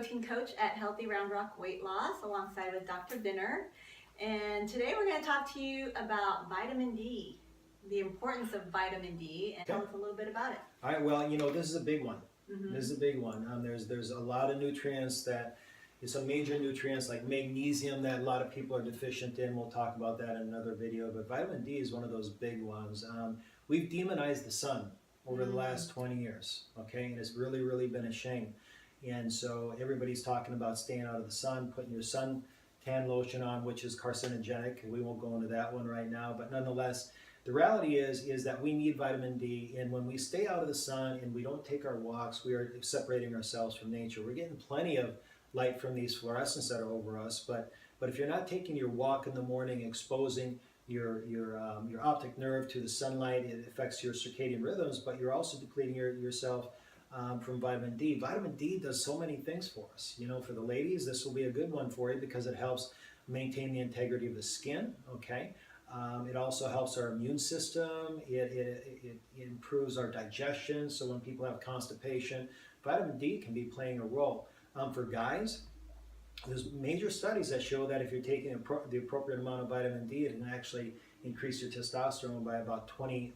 protein coach at Healthy Round Rock Weight Loss alongside with Dr. Dinner. And today we're going to talk to you about vitamin D, the importance of vitamin D, and tell us a little bit about it. All right, well, this is a big one. This is a big one. There's a lot of nutrients some major nutrients like magnesium that a lot of people are deficient in. We'll talk about that in another video, but vitamin D is one of those big ones. We've demonized the sun over the last 20 years, okay, and it's really, really been a shame. And so everybody's talking about staying out of the sun, putting your suntan lotion on, which is carcinogenic. We won't go into that one right now, but nonetheless, the reality is that we need vitamin D, and when we stay out of the sun and we don't take our walks, we are separating ourselves from nature. We're getting plenty of light from these fluorescents that are over us, but if you're not taking your walk in the morning, exposing your optic nerve to the sunlight, it affects your circadian rhythms, but you're also depleting yourself from vitamin D. Vitamin D does so many things for us. For the ladies, this will be a good one for you because it helps maintain the integrity of the skin, okay? It also helps our immune system. It improves our digestion, so when people have constipation, vitamin D can be playing a role. For guys, there's major studies that show that if you're taking the appropriate amount of vitamin D, it can actually increase your testosterone by about 25%.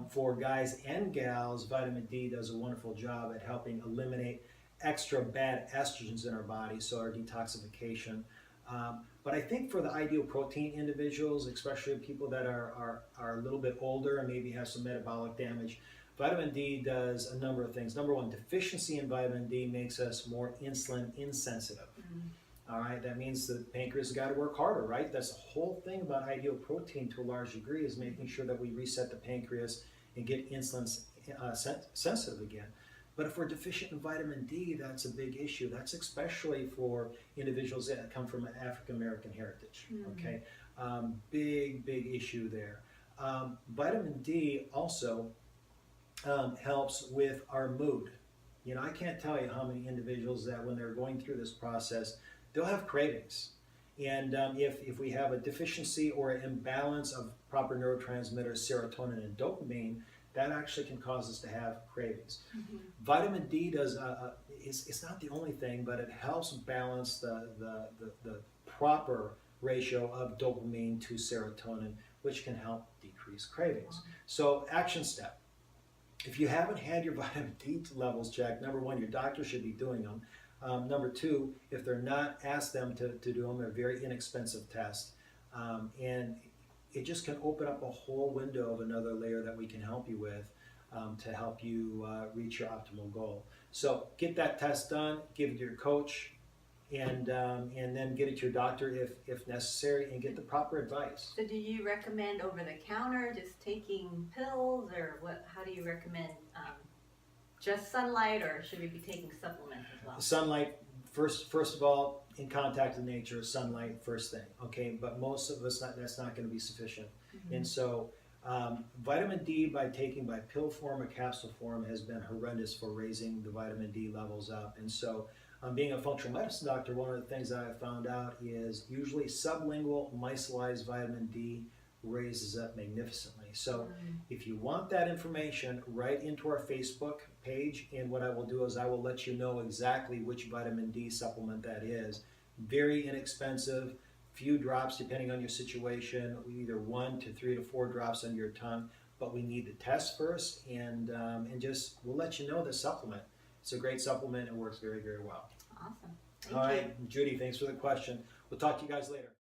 For guys and gals, vitamin D does a wonderful job at helping eliminate extra bad estrogens in our body, so our detoxification. But I think for the ideal protein individuals, especially people that are a little bit older and maybe have some metabolic damage, vitamin D does a number of things. Number one, deficiency in vitamin D makes us more insulin insensitive. All right, that means the pancreas has got to work harder, right? That's the whole thing about ideal protein to a large degree, is making sure that we reset the pancreas and get insulin sensitive again. But if we're deficient in vitamin D, that's a big issue. That's especially for individuals that come from an African American heritage, okay? Big issue there. Vitamin D also helps with our mood. I can't tell you how many individuals that when they're going through this process, they'll have cravings. And if we have a deficiency or an imbalance of proper neurotransmitters, serotonin and dopamine, that actually can cause us to have cravings. Vitamin D does, it's not the only thing, but it helps balance the proper ratio of dopamine to serotonin, which can help decrease cravings. So action step. If you haven't had your vitamin D levels checked, number one, your doctor should be doing them. Number two, if they're not, ask them to do them. They're a very inexpensive test. And it just can open up a whole window of another layer that we can help you with to help you reach your optimal goal. So get that test done, give it to your coach, and then get it to your doctor if necessary, and get the proper advice. So do you recommend over the counter, just taking pills, or what? How do you recommend just sunlight, or should we be taking supplements as well? Sunlight, first of all, in contact with nature, sunlight first thing, okay? But most of us, that's not going to be sufficient. And so vitamin D by pill form or capsule form has been horrendous for raising the vitamin D levels up. And so being a functional medicine doctor, one of the things that I found out is usually sublingual micellized vitamin D raises up magnificently. So if you want that information, write into our Facebook page, and what I will do is I will let you know exactly which vitamin D supplement that is. Very inexpensive, few drops depending on your situation, either 1 to 3 to 4 drops on your tongue, but we need the test first, and just we'll let you know the supplement. It's a great supplement. It works very, very well. Awesome. All right, Judy, thanks for the question. We'll talk to you guys later.